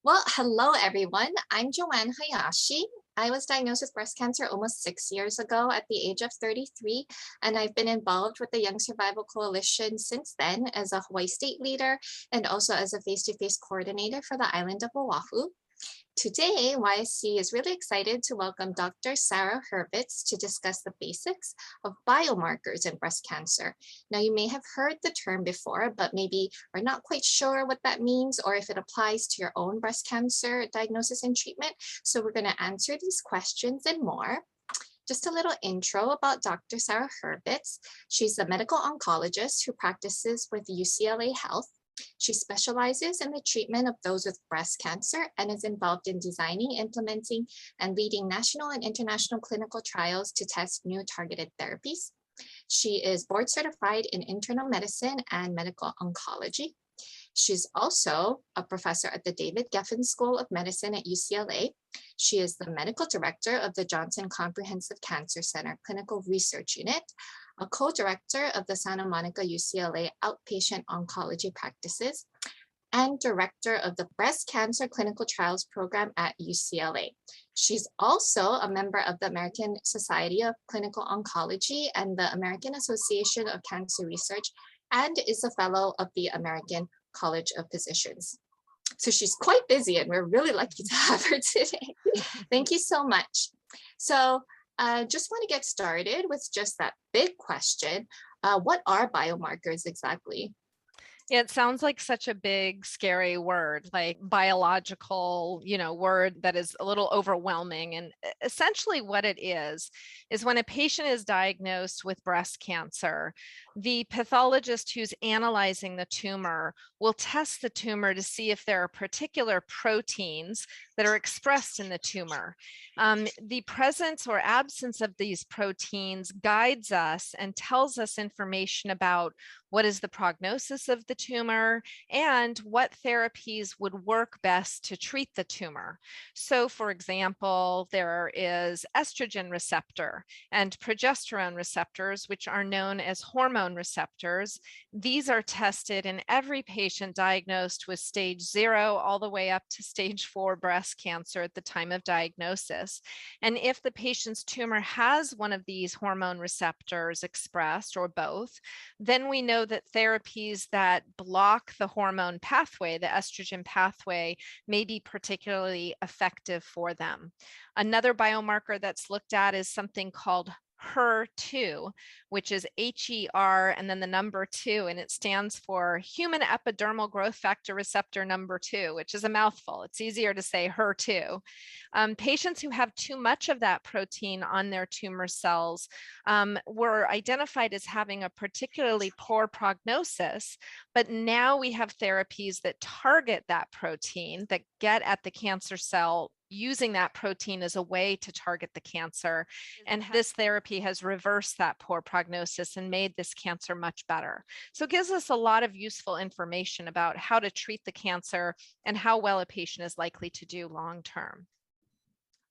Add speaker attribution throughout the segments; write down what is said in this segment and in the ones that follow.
Speaker 1: Well, hello everyone. I'm Joanna Hayashi. I was diagnosed with breast cancer almost 6 years ago at the age of 33, and I've been involved with the Young Survival Coalition since then as a Hawaii state leader and also as a face-to-face coordinator for the island of Oahu. Today, YSC is really excited to welcome Dr. Sara Hurvitz to discuss the basics of biomarkers in breast cancer. Now, you may have heard the term before, but maybe are not quite sure what that means or if it applies to your own breast cancer diagnosis and treatment. So we're going to answer these questions and more. Just a little intro about Dr. Sara Hurvitz. She's a medical oncologist who practices with UCLA Health. She specializes in the treatment of those with breast cancer and is involved in designing, implementing, and leading national and international clinical trials to test new targeted therapies. She is board certified in internal medicine and medical oncology. She's also a professor at the David Geffen School of Medicine at UCLA. She is the medical director of the Johnson Comprehensive Cancer Center Clinical Research Unit, a co-director of the Santa Monica UCLA Outpatient Oncology Practices, and director of the Breast Cancer Clinical Trials Program at UCLA. She's also a member of the American Society of Clinical Oncology and the American Association of Cancer Research, and is a fellow of the American College of Physicians. So she's quite busy and we're really lucky to have her today. Thank you so much. So just want to get started with just that big question. What are biomarkers exactly?
Speaker 2: Yeah, it sounds like such a big, scary word, like biological, word that is a little overwhelming. And essentially what it is when a patient is diagnosed with breast cancer, the pathologist who's analyzing the tumor will test the tumor to see if there are particular proteins that are expressed in the tumor. The presence or absence of these proteins guides us and tells us information about what is the prognosis of the tumor and what therapies would work best to treat the tumor. So, for example, there is estrogen receptor and progesterone receptors, which are known as hormone receptors. These are tested in every patient diagnosed with stage 0 all the way up to stage 4 breast cancer at the time of diagnosis. And if the patient's tumor has one of these hormone receptors expressed or both, then we know that therapies that block the hormone pathway, the estrogen pathway, may be particularly effective for them. Another biomarker that's looked at is something called HER2, which is HER and then the number 2, and it stands for human epidermal growth factor receptor number 2, which is a mouthful. It's easier to say HER2. Patients who have too much of that protein on their tumor cells were identified as having a particularly poor prognosis, but now we have therapies that target that protein, that get at the cancer cell using that protein as a way to target the cancer. And this therapy has reversed that poor prognosis and made this cancer much better. So it gives us a lot of useful information about how to treat the cancer and how well a patient is likely to do long term.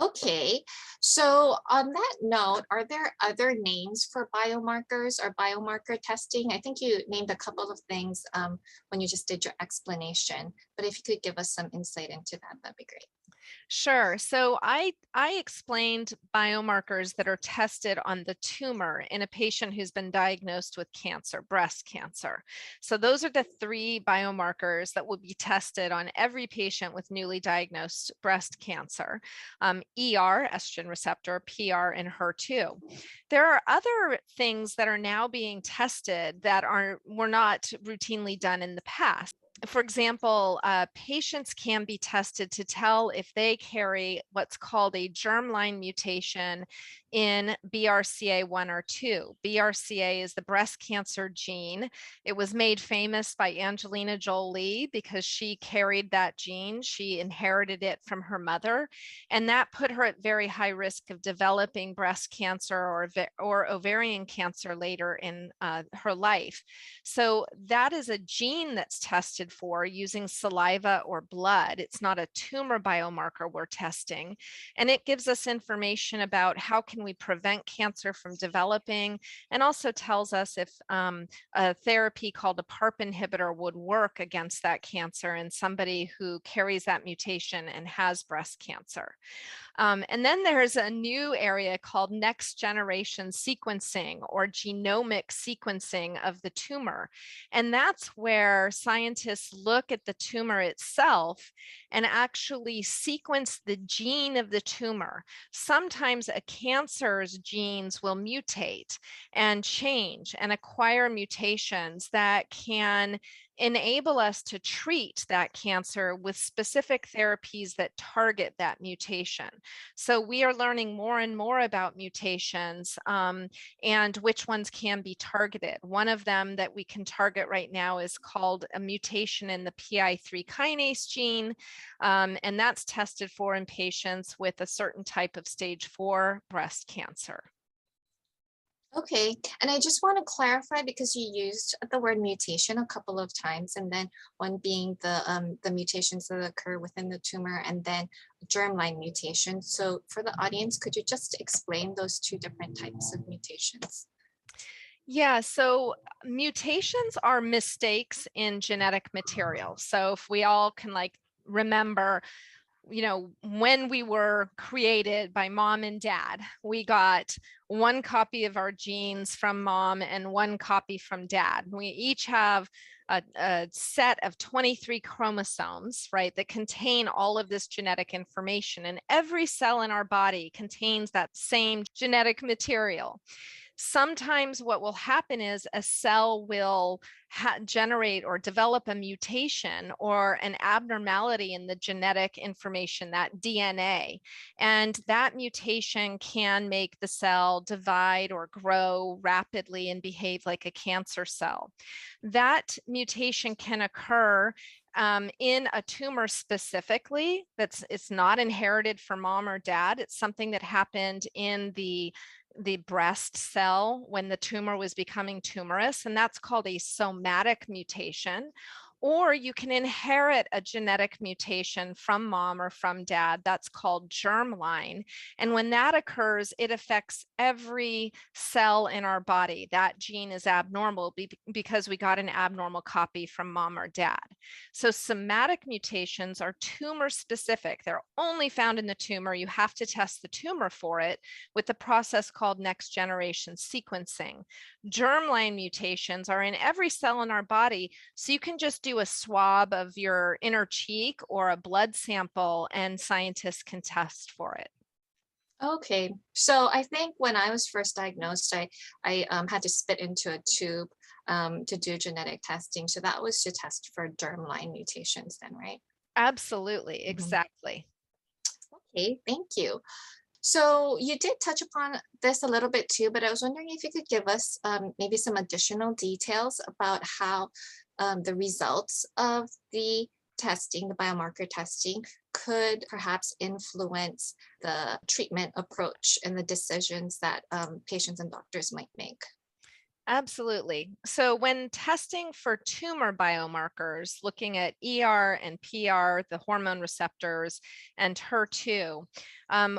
Speaker 1: Okay, so on that note, are there other names for biomarkers or biomarker testing? I think you named a couple of things when you just did your explanation, but if you could give us some insight into that, that'd be great.
Speaker 2: Sure. So I explained biomarkers that are tested on the tumor in a patient who's been diagnosed with cancer, breast cancer. So those are the 3 biomarkers that will be tested on every patient with newly diagnosed breast cancer: ER, estrogen receptor, PR, and HER2. There are other things that are now being tested that were not routinely done in the past. For example, patients can be tested to tell if they carry what's called a germline mutation in BRCA1 or 2. BRCA is the breast cancer gene. It was made famous by Angelina Jolie because she carried that gene. She inherited it from her mother, and that put her at very high risk of developing breast cancer or ovarian cancer later in her life. So that is a gene that's tested tested for using saliva or blood. It's not a tumor biomarker we're testing. And it gives us information about how can we prevent cancer from developing, and also tells us if a therapy called a PARP inhibitor would work against that cancer in somebody who carries that mutation and has breast cancer. And then there's a new area called next generation sequencing, or genomic sequencing of the tumor. And that's where scientists look at the tumor itself and actually sequence the gene of the tumor. Sometimes a cancer's genes will mutate and change and acquire mutations that can enable us to treat that cancer with specific therapies that target that mutation. So we are learning more and more about mutations and which ones can be targeted. One of them that we can target right now is called a mutation in the PI3 kinase gene, and that's tested for in patients with a certain type of stage 4 breast cancer.
Speaker 1: Okay, and I just want to clarify because you used the word mutation a couple of times, and then one being the mutations that occur within the tumor, and then germline mutation. So for the audience, could you just explain those two different types of mutations?
Speaker 2: Yeah, so mutations are mistakes in genetic material. So if we all can remember, when we were created by mom and dad, we got one copy of our genes from mom and one copy from dad. We each have a set of 23 chromosomes, right, that contain all of this genetic information. And every cell in our body contains that same genetic material. Sometimes what will happen is a cell will generate or develop a mutation or an abnormality in the genetic information, that DNA. And that mutation can make the cell divide or grow rapidly and behave like a cancer cell. That mutation can occur in a tumor specifically. It's not inherited from mom or dad. It's something that happened in the breast cell when the tumor was becoming tumorous, and that's called a somatic mutation. Or you can inherit a genetic mutation from mom or from dad. That's called germline. And when that occurs, it affects every cell in our body. That gene is abnormal because we got an abnormal copy from mom or dad. So somatic mutations are tumor specific. They're only found in the tumor. You have to test the tumor for it with the process called next generation sequencing. Germline mutations are in every cell in our body. So you can just do a swab of your inner cheek or a blood sample and scientists can test for it.
Speaker 1: Okay, so I think when I was first diagnosed, I had to spit into a tube to do genetic testing. So that was to test for germline mutations then, right?
Speaker 2: Absolutely,
Speaker 1: Mhm.
Speaker 2: exactly.
Speaker 1: Okay, thank you. So you did touch upon this a little bit too, but I was wondering if you could give us maybe some additional details about how the results of the testing, the biomarker testing, could perhaps influence the treatment approach and the decisions that patients and doctors might make.
Speaker 2: Absolutely. So when testing for tumor biomarkers, looking at ER and PR, the hormone receptors, and HER2,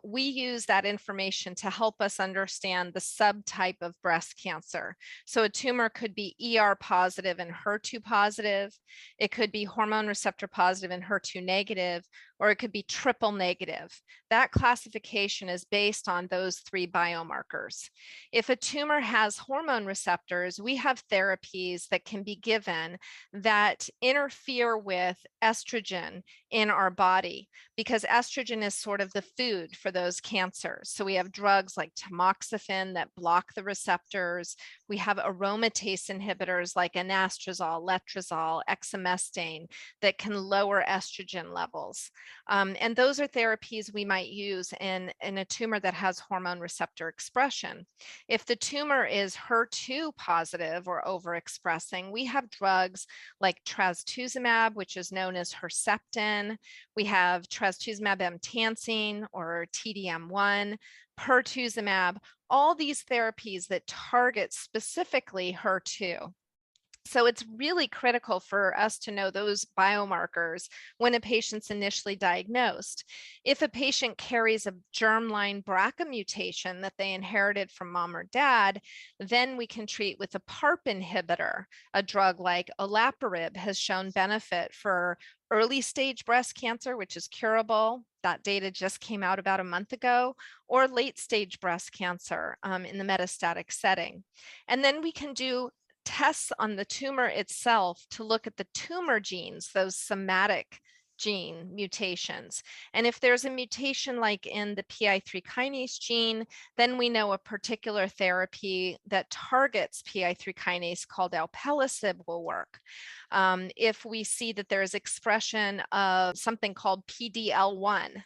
Speaker 2: we use that information to help us understand the subtype of breast cancer. So a tumor could be ER positive and HER2 positive. It could be hormone receptor positive and HER2 negative, or it could be triple negative. That classification is based on those three biomarkers. If a tumor has hormone receptors, we have therapies that can be given that interfere with estrogen in our body, because estrogen is sort of the food for those cancers. So we have drugs like tamoxifen that block the receptors. We have aromatase inhibitors like anastrozole, letrozole, exemestane that can lower estrogen levels. And those are therapies we might use in a tumor that has hormone receptor expression. If the tumor is HER2 positive or overexpressing, we have drugs like trastuzumab, which is known as Herceptin. We have trastuzumab emtansine or TDM1, pertuzumab, all these therapies that target specifically HER2. So it's really critical for us to know those biomarkers when a patient's initially diagnosed. If a patient carries a germline BRCA mutation that they inherited from mom or dad, then we can treat with a PARP inhibitor. A drug like olaparib has shown benefit for early stage breast cancer, which is curable. That data just came out about a month ago, or late stage breast cancer in the metastatic setting. And then we can do tests on the tumor itself to look at the tumor genes, those somatic gene mutations. And if there's a mutation like in the PI3 kinase gene, then we know a particular therapy that targets PI3 kinase called alpelisib will work. If we see that there is expression of something called PDL1,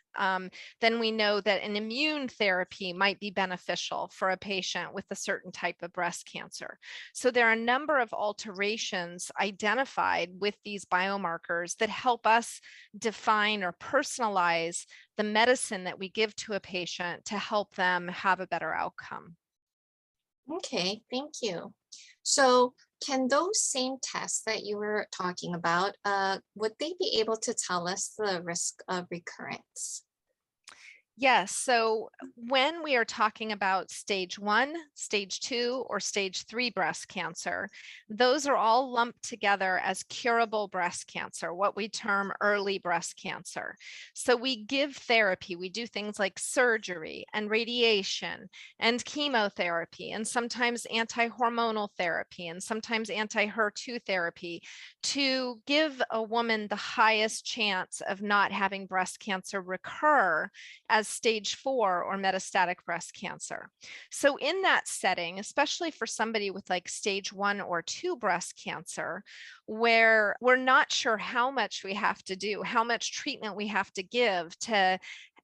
Speaker 2: then we know that an immune therapy might be beneficial for a patient with a certain type of breast cancer. So there are a number of alterations identified with these biomarkers that help us define or personalize the medicine that we give to a patient to help them have a better outcome.
Speaker 1: Okay, thank you. So can those same tests that you were talking about, would they be able to tell us the risk of recurrence?
Speaker 2: Yes. So when we are talking about stage 1, stage 2, or stage 3 breast cancer, those are all lumped together as curable breast cancer, what we term early breast cancer. So we give therapy. We do things like surgery and radiation and chemotherapy, and sometimes anti-hormonal therapy, and sometimes anti-HER2 therapy to give a woman the highest chance of not having breast cancer recur as stage 4 or metastatic breast cancer. So in that setting, especially for somebody with like stage 1 or 2 breast cancer, where we're not sure how much we have to do, how much treatment we have to give to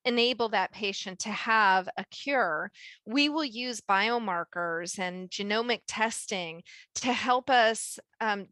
Speaker 2: enable that patient to have a cure, we will use biomarkers and genomic testing to help us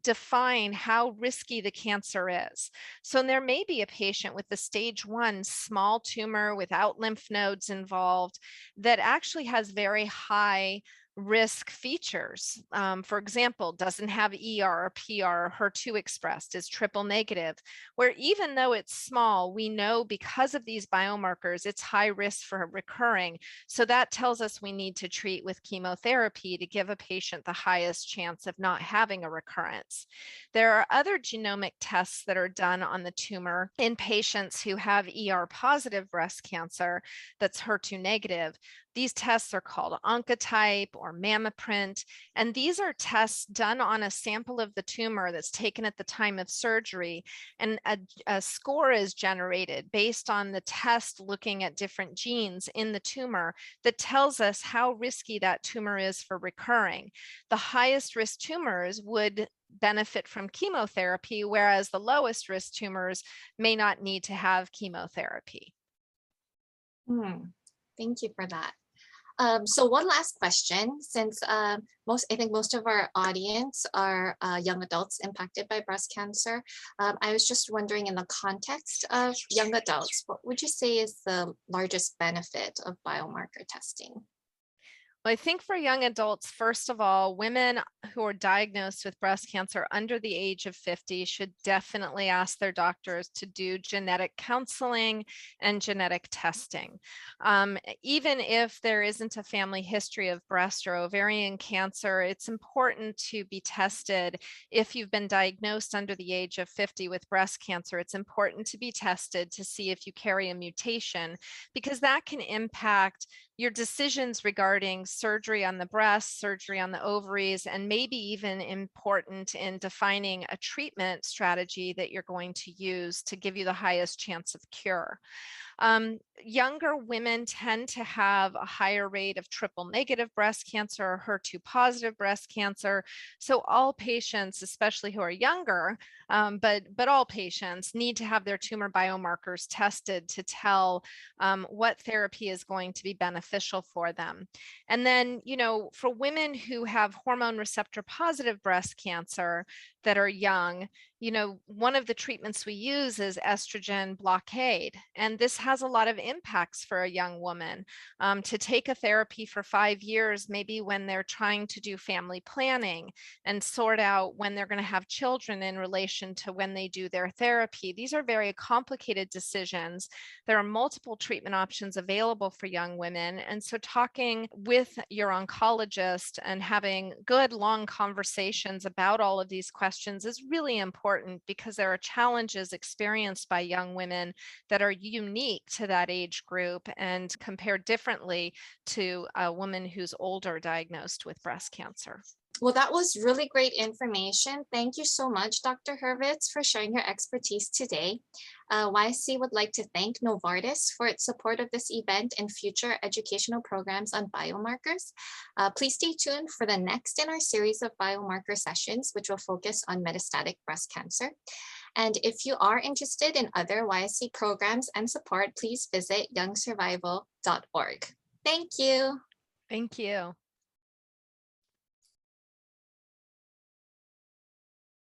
Speaker 2: define how risky the cancer is. So there may be a patient with the stage 1 small tumor without lymph nodes involved that actually has very high risk features. For example, doesn't have ER or PR or HER2 expressed, is triple negative, where even though it's small, we know because of these biomarkers, it's high risk for recurring. So that tells us we need to treat with chemotherapy to give a patient the highest chance of not having a recurrence. There are other genomic tests that are done on the tumor in patients who have ER positive breast cancer that's HER2 negative. These tests are called Oncotype or MammaPrint, and these are tests done on a sample of the tumor that's taken at the time of surgery, and a score is generated based on the test looking at different genes in the tumor that tells us how risky that tumor is for recurring. The highest risk tumors would benefit from chemotherapy, whereas the lowest risk tumors may not need to have chemotherapy.
Speaker 1: Thank you for that. So one last question, since I think most of our audience are young adults impacted by breast cancer. I was just wondering, in the context of young adults, what would you say is the largest benefit of biomarker testing?
Speaker 2: Well, I think for young adults, first of all, women who are diagnosed with breast cancer under the age of 50 should definitely ask their doctors to do genetic counseling and genetic testing. Even if there isn't a family history of breast or ovarian cancer, it's important to be tested. If you've been diagnosed under the age of 50 with breast cancer, it's important to be tested to see if you carry a mutation, because that can impact your decisions regarding surgery on the breast, surgery on the ovaries, and maybe even important in defining a treatment strategy that you're going to use to give you the highest chance of cure. Younger women tend to have a higher rate of triple negative breast cancer or HER2 positive breast cancer. So all patients, especially who are younger, but all patients need to have their tumor biomarkers tested to tell what therapy is going to be beneficial for them. And then, for women who have hormone receptor positive breast cancer, that are young, one of the treatments we use is estrogen blockade. And this has a lot of impacts for a young woman. To take a therapy for 5 years, maybe when they're trying to do family planning and sort out when they're going to have children in relation to when they do their therapy. These are very complicated decisions. There are multiple treatment options available for young women. And so talking with your oncologist and having good long conversations about all of these questions is really important, because there are challenges experienced by young women that are unique to that age group and compared differently to a woman who's older diagnosed with breast cancer.
Speaker 1: Well, that was really great information. Thank you so much, Dr. Hurvitz, for sharing your expertise today. YSC would like to thank Novartis for its support of this event and future educational programs on biomarkers. Please stay tuned for the next in our series of biomarker sessions, which will focus on metastatic breast cancer. And if you are interested in other YSC programs and support, please visit youngsurvival.org. Thank you.
Speaker 2: Thank you.